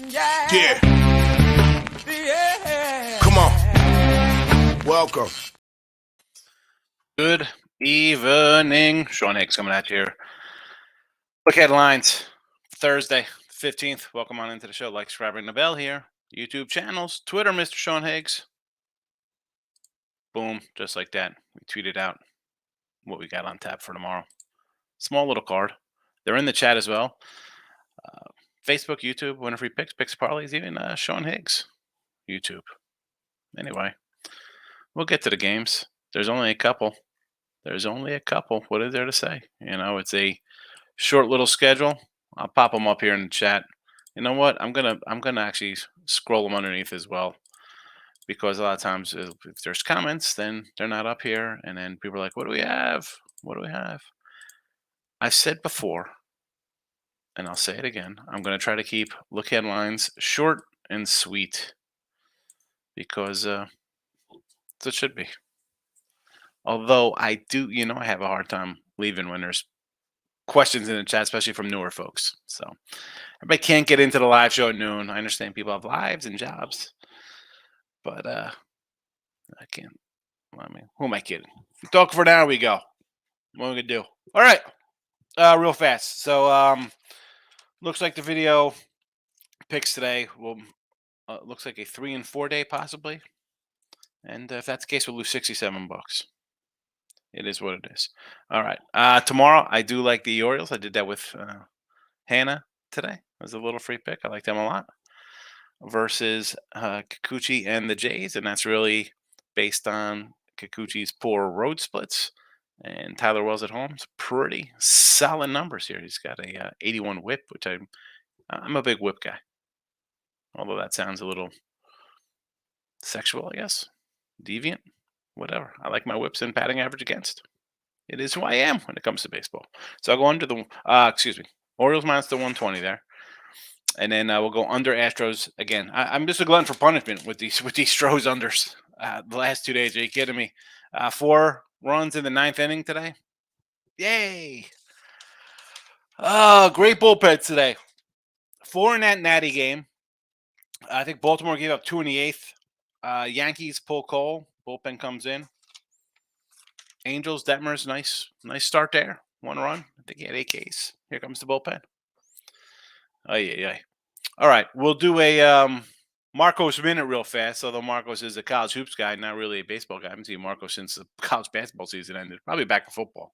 Yeah. Yeah. Come on. Welcome. Good evening. Sean Higgs coming at you here. Look headlines. Thursday, 15th. Welcome on into the show. Like, subscribe, ring the bell here. YouTube channels. Twitter, Mr. Sean Higgs. Boom. Just like that. We tweeted out what we got on tap for tomorrow. Small little card. They're in the chat as well. Facebook, YouTube, winner free picks, picks, parlays, even Sean Higgs. YouTube. Anyway, we'll get to the games. There's only a couple. What is there to say? It's a short little schedule. I'll pop them up here in the chat. You know what? I'm gonna actually scroll them underneath as well, because a lot of times if there's comments, then they're not up here, and then people are like, "What do we have? What do we have?" I've said before, and I'll say it again. I'm gonna try to keep look headlines short and sweet, because it should be. Although I do, I have a hard time leaving when there's questions in the chat, especially from newer folks. So everybody can't get into the live show at noon. I understand people have lives and jobs, but I can't. Who am I kidding? Talk for an hour. We go. What are we gonna do? All right, real fast. So looks like the video picks today will looks like a 3 and 4 day possibly, and if that's the case, we'll lose $67. It is what it is. All right. Tomorrow, I do like the Orioles. I did that with Hannah today. It was a little free pick. I like them a lot. Versus Kikuchi and the Jays, and that's really based on Kikuchi's poor road splits and Tyler Wells at home. It's pretty solid numbers here. He's got a 81 whip, which I'm a big whip guy. Although that sounds a little sexual, I guess. Deviant. Whatever. I like my whips and batting average against. It is who I am when it comes to baseball. So I'll go under the Orioles minus the 120 there, and then we'll go under Astros again. I'm just a glutton for punishment with these Stros unders. The last 2 days, are you kidding me? 4 runs in the 9th inning today. Yay! Great bullpen today. 4 in that natty game. I think Baltimore gave up 2 in the 8th. Yankees pull Cole. Bullpen comes in. Angels, Detmers, nice start there. 1 run. I think he had 8 Ks. Here comes the bullpen. Oh, yeah. All right. We'll do a Marcos minute real fast, although Marcos is a college hoops guy, not really a baseball guy. I haven't seen Marcos since the college basketball season ended. Probably back to football.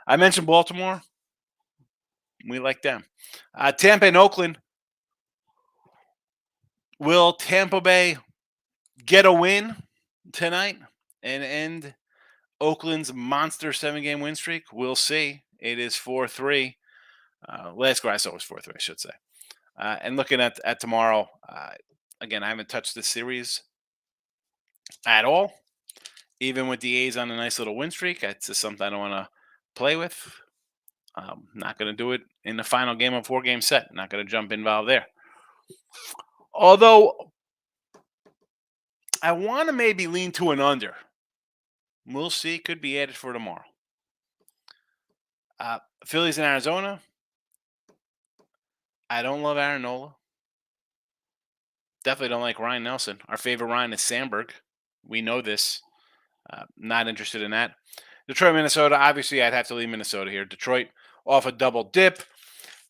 I mentioned Baltimore. We like them. Tampa and Oakland. Will Tampa Bay get a win tonight and end Oakland's monster 7-game win streak? We'll see. It is 4-3. Last score I saw was 4-3, I should say. And looking at tomorrow, again, I haven't touched this series at all. Even with the A's on a nice little win streak, that's just something I don't want to play with. I'm not going to do it in the final game of a 4-game set. Not going to jump involved there. Although I want to maybe lean to an under. We'll see. Could be added for tomorrow. Phillies in Arizona. I don't love Aaron Nola. Definitely don't like Ryan Nelson. Our favorite Ryan is Sandberg. We know this. Not interested in that. Detroit, Minnesota. Obviously, I'd have to leave Minnesota here. Detroit off a double dip.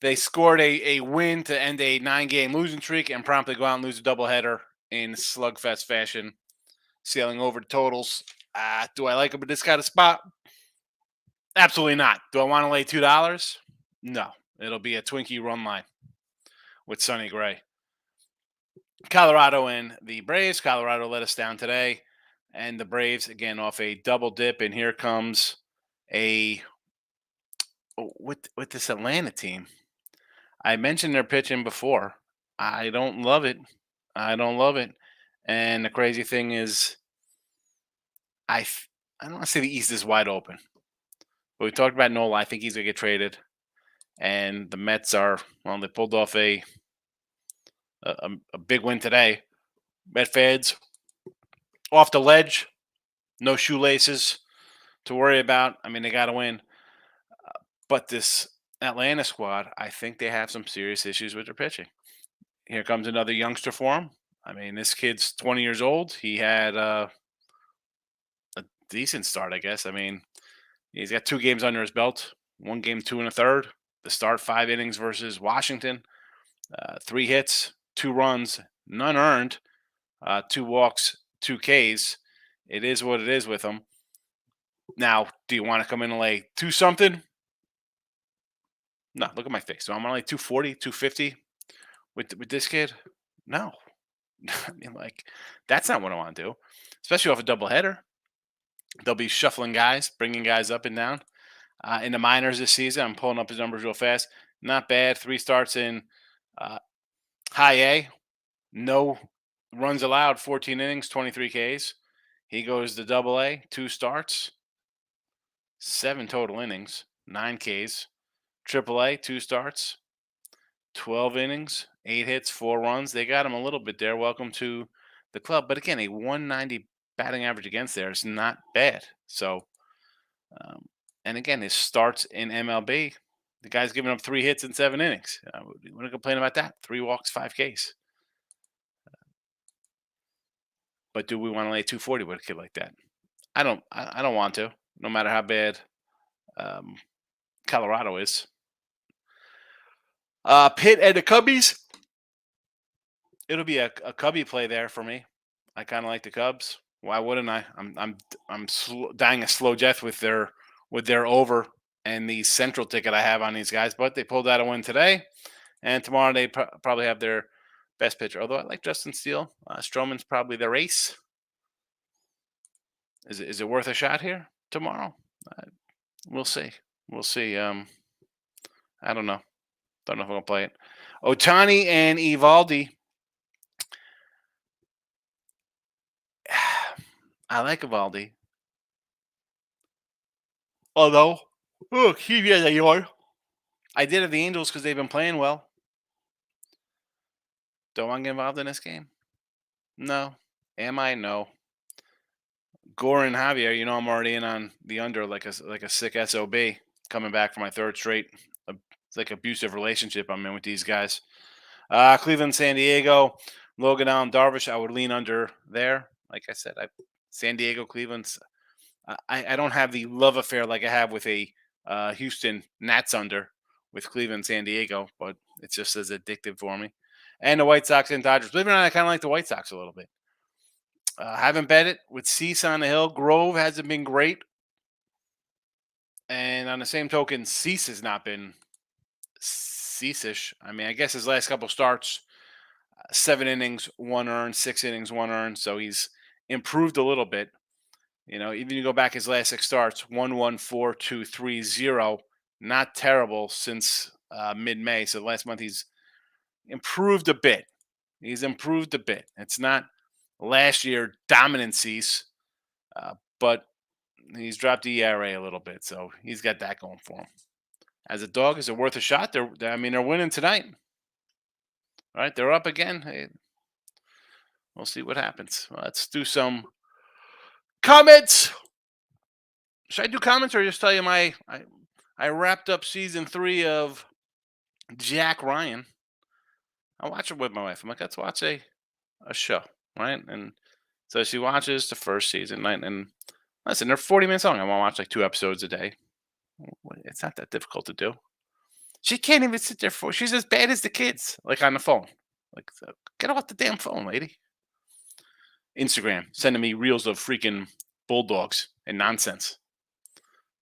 They scored a win to end a 9-game losing streak and promptly go out and lose a doubleheader in slugfest fashion, sailing over the totals. Do I like them at this kind of spot? Absolutely not. Do I want to lay $2? No. It'll be a Twinkie run line with Sonny Gray. Colorado and the Braves. Colorado let us down today. And the Braves, again, off a double dip. And here comes with this Atlanta team. I mentioned their pitching before. I don't love it. And the crazy thing is, I don't want to say the East is wide open. But we talked about Nola. I think he's going to get traded. And the Mets they pulled off a big win today. Met fans off the ledge. No shoelaces to worry about. I mean, they got to win. But this Atlanta squad, I think they have some serious issues with their pitching. here comes another youngster for him. I mean, this kid's 20 years old. He had a decent start, I guess. I mean, he's got 2 games under his belt. 1 game, 2 1/3. The start, 5 innings versus Washington. 3 hits, 2 runs, none earned, 2 walks, 2 Ks. It is what it is with him. Now, do you want to come in and lay 2 something? No, look at my face. So I'm going to lay 240, 250 with this kid? No. I mean, like, that's not what I want to do, especially off a doubleheader. They'll be shuffling guys, bringing guys up and down. In the minors this season, I'm pulling up his numbers real fast. Not bad. 3 starts in uh, high A. No runs allowed, 14 innings, 23 Ks. He goes to double A, 2 starts, 7 total innings, 9 Ks. Triple A, 2 starts, 12 innings, 8 hits, 4 runs. They got him a little bit there. Welcome to the club. But again, a 190 batting average against there is not bad. So, and again, his starts in MLB, the guy's giving up 3 hits in 7 innings. We're going to complain about that. 3 walks, 5 Ks. But do we want to lay 240 with a kid like that? I don't want to, no matter how bad Colorado is. Pitt and the Cubbies. It'll be a Cubby play there for me. I kind of like the Cubs. Why wouldn't I? I'm dying a slow death with their over and the central ticket I have on these guys. But they pulled out a win today, and tomorrow they probably have their best pitcher. Although I like Justin Steele. Stroman's probably their ace. Is it worth a shot here tomorrow? We'll see. We'll see. I don't know. Don't know if I'm gonna play it. Ohtani and Evaldi. I like Evaldi. Although, I did have the Angels because they've been playing well. Don't want to get involved in this game? No. Am I? No. Gore and Javier, I'm already in on the under like a sick SOB coming back for my 3rd straight. It's like abusive relationship I'm in with these guys. Cleveland, San Diego, Logan Allen, Darvish. I would lean under there. Like I said, San Diego, Cleveland's. I don't have the love affair like I have with a Houston Nats under with Cleveland, San Diego, but it's just as addictive for me. And the White Sox and Dodgers. Believe it or not, I kind of like the White Sox a little bit. Haven't bet it with Cease on the hill. Grove hasn't been great. And on the same token, Cease has not been Cease-ish. I mean, I guess his last couple starts, 7 innings, 1 earned, 6 innings, 1 earned. So he's improved a little bit. Even you go back his last 6 starts, 1-1, 4-2, 3-0. Not terrible since mid-May. So last month he's improved a bit. It's not last year dominant Cease, but he's dropped the ERA a little bit. So he's got that going for him. As a dog, is it worth a shot? They're winning tonight. All right, they're up again. Hey, we'll see what happens. Let's do some comments. Should I do comments or just tell you I wrapped up season 3 of Jack Ryan. I watch it with my wife. I'm like, let's watch a show, right? And so she watches the first season, and listen, they're 40 minutes long. I want to watch like 2 episodes a day. It's not that difficult to do. She can't even sit there she's as bad as the kids, like on the phone. Like, get off the damn phone, lady. Instagram, sending me reels of freaking bulldogs and nonsense.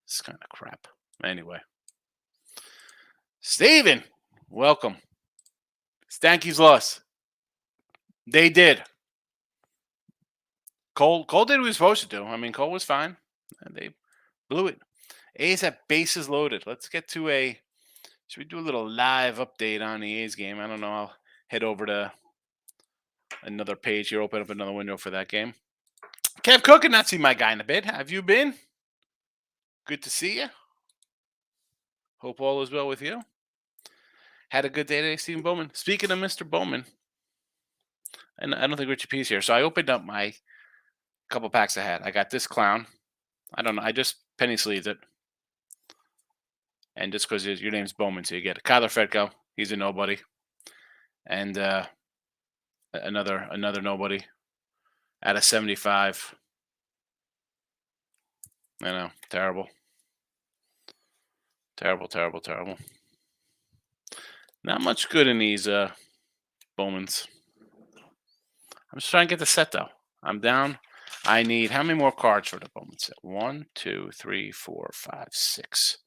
This kind of crap. Anyway. Steven, welcome. Stanky's lost. They did. Cole did what he was supposed to do. I mean, Cole was fine. And they blew it. A's have bases loaded. Let's get to should we do a little live update on the A's game? I don't know. I'll head over to another page here, open up another window for that game. Kev Cook, and not seen my guy in a bit. Have you been? Good to see you. Hope all is well with you. Had a good day today, Stephen Bowman. Speaking of Mr. Bowman, and I don't think Richie P's here, so I opened up my couple packs I had. I got this clown. I don't know. I just penny sleeved it. And just because your name's Bowman, so you get it. Kyler Fedko. He's a nobody. And Another nobody out of 75. I know, terrible, terrible, terrible, terrible. Not much good in these Bowmans. I'm just trying to get the set though. I'm down. I need how many more cards for the Bowman set? 1, 2, 3, 4, 5, 6,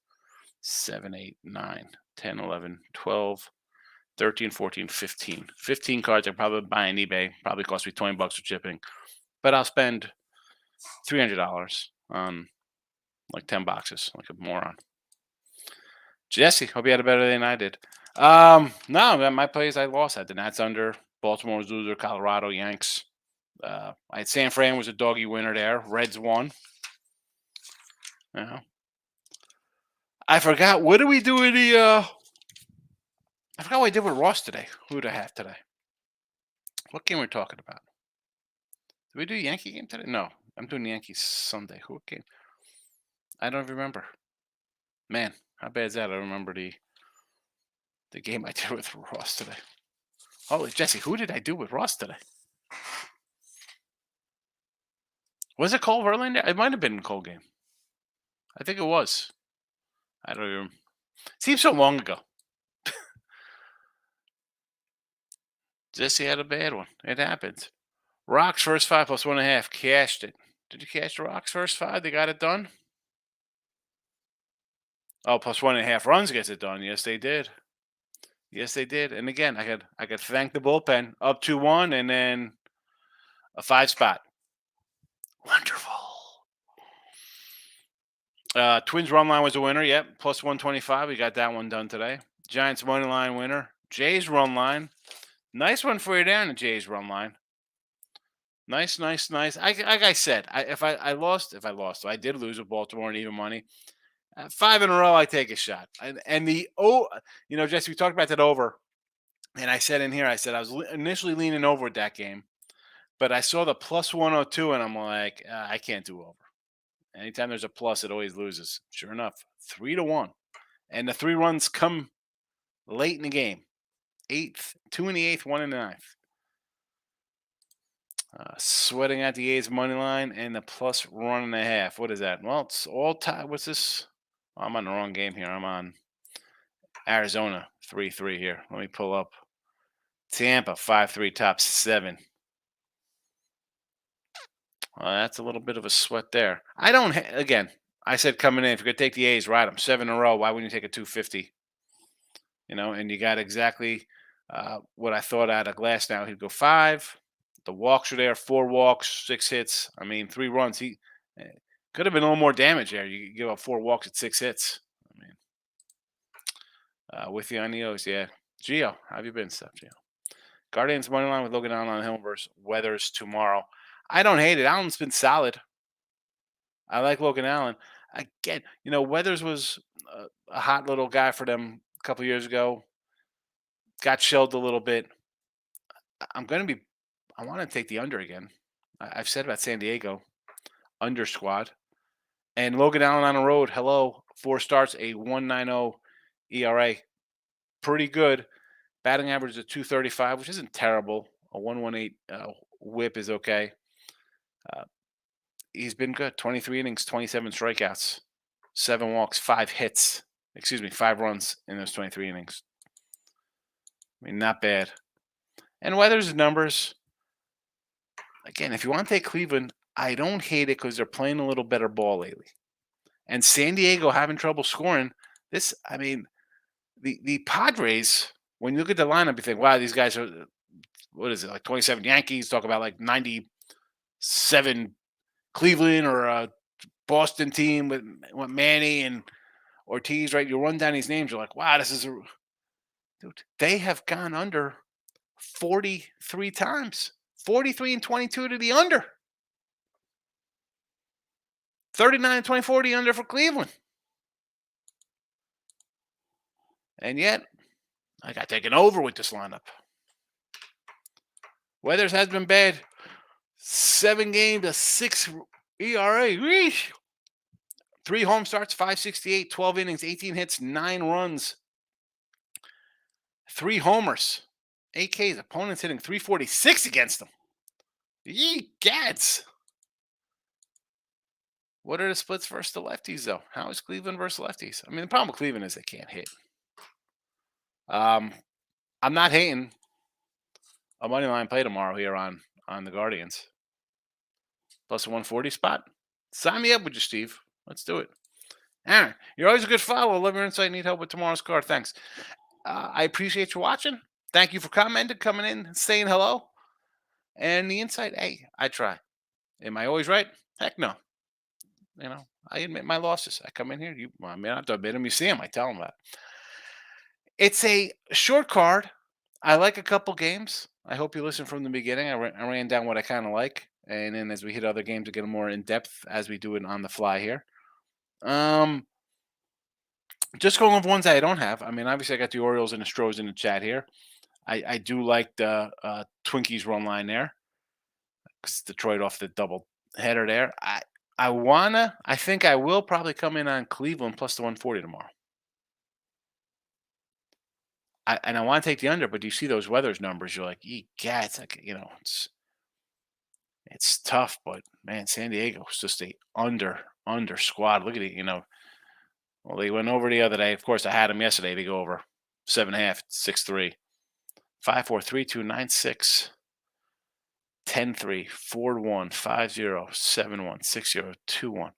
7, 8, 9, 10, 11, 12, 13, 14, 15. 15 cards I probably buy on eBay. Probably cost me $20 for shipping. But I'll spend $300 on like 10 boxes, like a moron. Jesse, hope you had a better day than I did. No, my plays I lost. I had the Nats under, Baltimore's loser, Colorado, Yanks. I had San Fran was a doggy winner there. Reds won. I forgot. What did we do in the? I forgot what I did with Ross today. Who did I have today? What game we're talking about? Did we do Yankee game today? No, I'm doing Yankees Sunday. Who game? I don't remember. Man, how bad is that? I don't remember the game I did with Ross today. Holy Jesse, who did I do with Ross today? Was it Cole Verlander? It might have been a Cole game. I think it was. I don't even. Seems so long ago. Jesse had a bad one. It happens. Rocks first 5 plus 1.5. Cashed it. Did you cash the Rocks first 5? They got it done? Oh, plus 1.5 runs gets it done. Yes, they did. Yes, they did. And again, I could thank the bullpen. Up 2-1 and then a 5 spot. Wonderful. Twins run line was a winner. Yep, plus 125. We got that one done today. Giants money line winner. Jays run line. Nice one for you down the Jays run line. Nice. Like I said, if I lost, so I did lose with Baltimore and even money. 5 in a row, I take a shot. And Jesse, we talked about that over. And I said in here, I said I was initially leaning over with that game. But I saw the plus 102, and I'm like, I can't do over. Anytime there's a plus, it always loses. Sure enough, 3-1. And the 3 runs come late in the game. 8th, 2 in the 8th, 1 in the 9th. Sweating at the A's money line and the plus 1.5. What is that? Well, it's all tied. What's this? Oh, I'm on the wrong game here. I'm on Arizona 3-3 here. Let me pull up Tampa 5-3 top 7. That's a little bit of a sweat there. I don't. Again, I said coming in, if you're gonna take the A's, ride them 7 in a row. Why wouldn't you take a 250? And you got exactly what I thought out of Glass. Now he'd go 5. The walks are there, 4 walks, 6 hits. I mean, 3 runs. He could have been a little more damage there. You give up 4 walks at 6 hits. I mean, with you on the O's, yeah. Gio, how have you been, stuff, Gio? Guardians money line with Logan Allen on Hill versus Weathers tomorrow. I don't hate it. Allen's been solid. I like Logan Allen. Again, Weathers was a hot little guy for them a couple years ago. Got shelled a little bit. I want to take the under again. I've said about San Diego, under squad. And Logan Allen on the road, hello, 4 starts, a 1.90 ERA. Pretty good. Batting average is 235, which isn't terrible. A 1.18 whip is okay. He's been good. 23 innings, 27 strikeouts, 7 walks, 5 hits. 5 runs in those 23 innings. I mean, not bad. And Weathers' numbers, again, if you want to take Cleveland, I don't hate it because they're playing a little better ball lately. And San Diego having trouble scoring. The Padres, when you look at the lineup, you think, wow, these guys are, what is it, like 27 Yankees, talk about like 97 Cleveland or a Boston team with Manny and Ortiz, right? You run down these names, you're like, wow, dude, they have gone under 43 times. 43 and 22 to the under. 39 and 24 to the under for Cleveland. And yet, I got taken over with this lineup. Weathers has been bad. 7 games, a 6 ERA. 3 home starts, 568, 12 innings, 18 hits, 9 runs, 3 homers. 8 Ks. Opponents hitting 346 against them. Yee gads. What are the splits versus the lefties, though? How is Cleveland versus lefties? I mean, the problem with Cleveland is they can't hit. Um, I'm not hating a money line play tomorrow here on the Guardians. Plus a 140 spot. Sign me up with you, Steve. Let's do it. Aaron, you're always a good follow. Love your insight. Need help with tomorrow's card. Thanks. I appreciate you watching. Thank you for commenting, coming in, saying hello. And the insight, hey, I try. Am I always right? Heck no. I admit my losses. I come in here. I mean, I have to admit them. You see them. I tell them that. It's a short card. I like a couple games. I hope you listen from the beginning. I ran down what I kind of like. And then as we hit other games, we get more in depth as we do it on the fly here. Um, just going with ones I don't have. I mean, obviously, I got the Orioles and the Stros in the chat here. I do like the Twinkies run line there because Detroit off the double header there. I think I will probably come in on Cleveland plus the 140 tomorrow. I want to take the under, but you see those weather's numbers, you're like, yeah, it's like, it's tough, but man, San Diego is just a under squad. Look at it, well, they went over the other day. Of course, I had them yesterday to go over 7.5, 6-3, 5-4, 3-2, 9-6, 10-3, 4-1, 5-0, 7-1, 6-0, 2-1.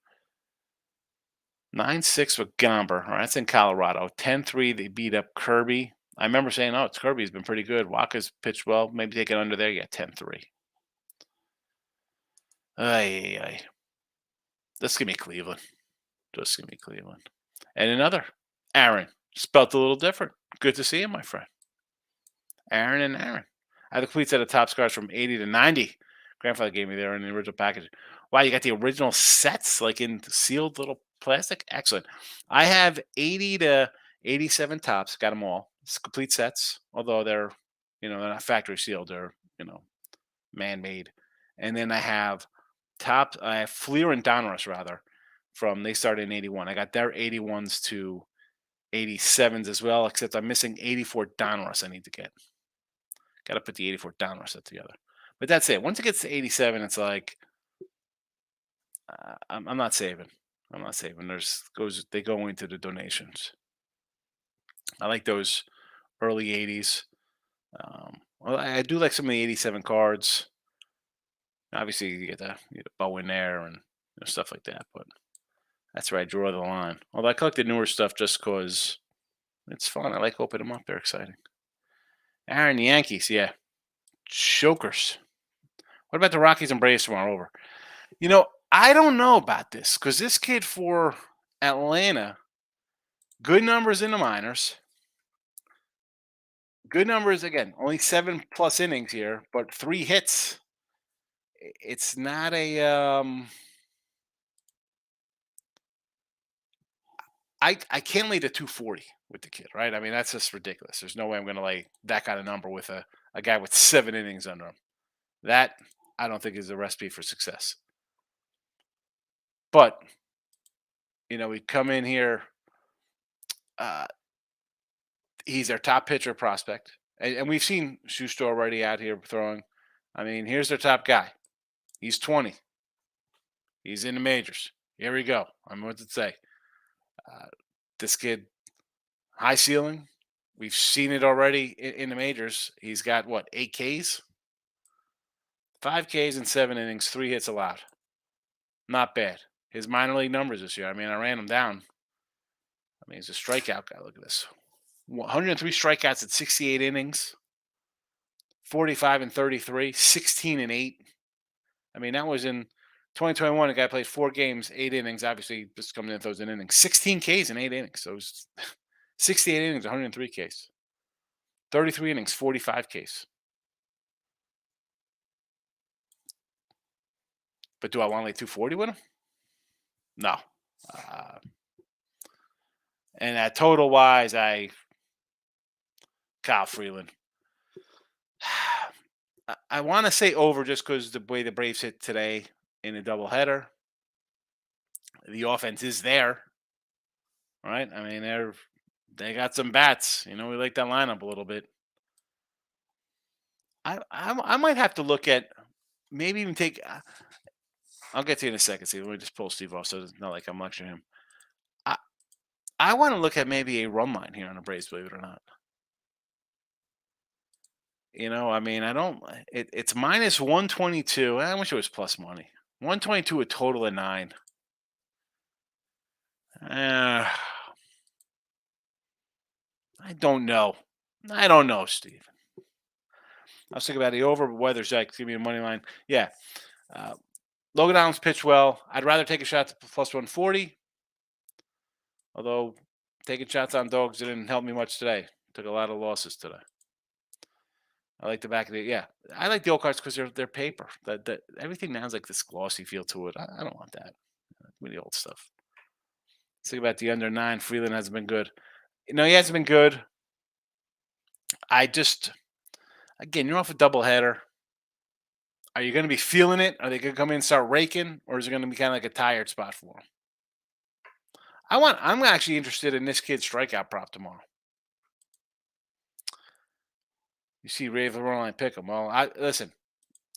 9-6 with Gomber. All right, that's in Colorado. 10-3, they beat up Kirby. I remember saying, oh, it's Kirby's been pretty good. Waka's pitched well. Maybe take it under there. Yeah, 10-3. Ay. Just give me Cleveland. Just give me Cleveland. And another, Aaron. Spelt a little different. Good to see you, my friend. Aaron and Aaron. I have the complete set of top scores from 80 to 90. Grandfather gave me there in the original package. Wow, you got the original sets, like in sealed little plastic? Excellent. I have 80 to 87 tops. Got them all. It's complete sets, although they're not factory sealed. They're, man-made. And then I have Fleer and Donruss, rather, they started in 81. I got their 81s to 87s as well, except I'm missing 84 Donruss I need to get. Got to put the 84 Donruss set together. But that's it. Once it gets to 87, it's like, I'm not saving. I'm not saving. They go into the donations. I like those early 80s. Well, I do like some of the 87 cards. Obviously, you get the bow in there and stuff like that. But that's where I draw the line. Although I collect the newer stuff just because it's fun. I like opening them up. They're exciting. Aaron, the Yankees, yeah. Chokers. What about the Rockies and Braves tomorrow? Over. I don't know about this because this kid for Atlanta, good numbers in the minors. Good numbers again, only 7+ innings here, but 3 hits. It's not I can't lay the 240 with the kid, right? I mean, that's just ridiculous. There's no way I'm going to lay that kind of number with a guy with 7 innings under him. That I don't think is a recipe for success. But we come in here. He's their top pitcher prospect, and we've seen Schuster already out here throwing. I mean, here's their top guy. He's 20. He's in the majors. Here we go. I mean, what's it say? This kid, high ceiling. We've seen it already in the majors. He's got 8 Ks, 5 Ks in 7 innings, 3 hits allowed. Not bad. His minor league numbers this year. I mean, I ran him down. I mean, he's a strikeout guy. Look at this. 103 strikeouts at 68 innings, 45 and 33, 16 and 8. I mean, that was in 2021. The guy played 4 games, 8 innings. Obviously, just coming in throws an inning. 16 Ks in 8 innings. So it was 68 innings, 103 Ks. 33 innings, 45 Ks. But do I want to lay 240 with him? No. And at total wise, Kyle Freeland. I want to say over just because the way the Braves hit today in a doubleheader. The offense is there, right? I mean, they got some bats. We like that lineup a little bit. I might have to look at maybe even take. I'll get to you in a second. See, let me just pull Steve off so it's not like I'm lecturing him. I I want to look at maybe a run line here on the Braves, believe it or not. I mean, I don't. It's minus 122. I wish it was plus money. 122 a total of 9. Uh, I don't know. I don't know, Steve. I was thinking about the over, but weather's like give me a money line. Yeah. Uh, Logan Allen's pitched well. I'd rather take a shot to plus 140. Although taking shots on dogs didn't help me much today. Took a lot of losses today. I like the back of the yeah. I like the old cards because they're paper. That everything now has like this glossy feel to it. I don't want that. Give me the old stuff. Let's think about the under 9. Freeland hasn't been good. He hasn't been good. I just again, you're off a doubleheader. Are you going to be feeling it? Are they going to come in and start raking, or is it going to be kind of like a tired spot for them? I'm actually interested in this kid's strikeout prop tomorrow. You see Rave Line pick him. Well, listen.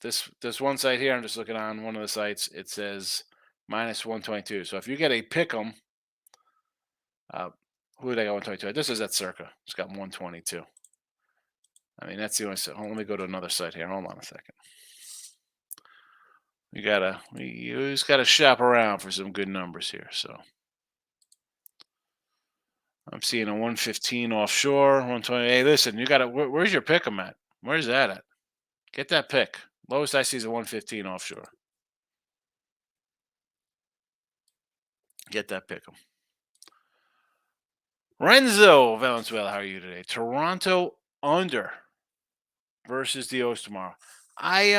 This one site here, I'm just looking on one of the sites. It says minus 122. So if you get a pick 'em, who did I got 122? This is at Circa. It's got 122. I mean, that's the only site. Let me go to another site here. Hold on a second. You just gotta shop around for some good numbers here. So I'm seeing a 115 offshore, 120. Hey, listen, you gotta. Where's your pick 'em at? Where's that at? Get that pick. Lowest I see is a 115 offshore. Get that pick 'em. Renzo Valenzuela, how are you today? Toronto under versus the O's tomorrow. I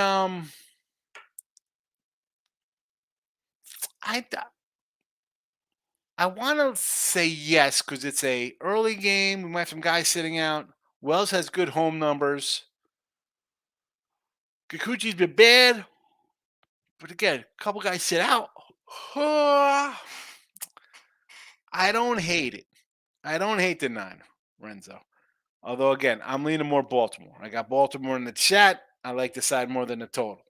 I want to say yes because it's a early game. We might have some guys sitting out. Wells has good home numbers. Kikuchi's been bad, but again, a couple guys sit out. I don't hate it. I don't hate the 9, Renzo. Although again, I'm leaning more Baltimore. I got Baltimore in the chat. I like the side more than the total.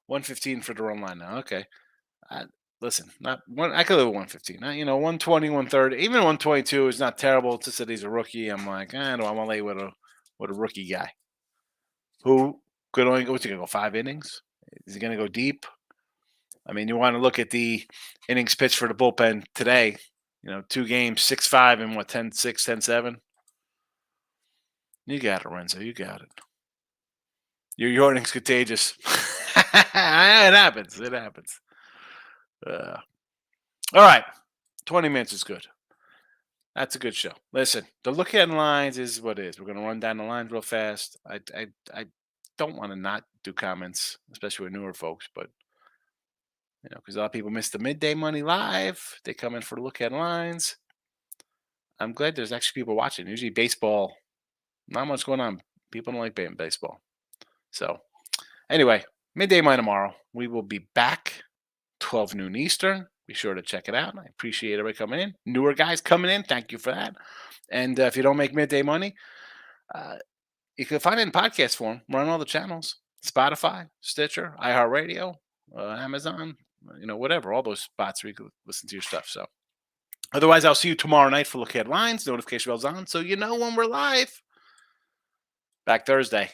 115 for the run line now. Okay. Listen, not one. I could live with 115. 120, 130, even 122 is not terrible. It's just that he's a rookie. I'm like, I don't want to lay with a rookie guy who could only go. What's he gonna go 5 innings? Is he gonna go deep? I mean, you want to look at the innings pitched for the bullpen today. 2 games, 6-5 and what 10-6, 10-7. You got it, Renzo. You got it. Your yarding's contagious. It happens. It happens. All right. 20 minutes is good. That's a good show. Listen, the look at lines is what it is. We're going to run down the lines real fast. I don't want to not do comments, especially with newer folks, but because a lot of people miss the midday money live. They come in for the look at lines. I'm glad there's actually people watching. Usually baseball, not much going on. People don't like baseball. So anyway, midday money tomorrow. We will be back 12 noon Eastern. Be sure to check it out. I appreciate everybody coming in. Newer guys coming in. Thank you for that. And if you don't make midday money, you can find it in podcast form. We're on all the channels: Spotify, Stitcher, iHeartRadio, Amazon, whatever. All those spots where you can listen to your stuff. So otherwise, I'll see you tomorrow night for Look Ahead Lines. Notification bells on so you know when we're live. Back Thursday.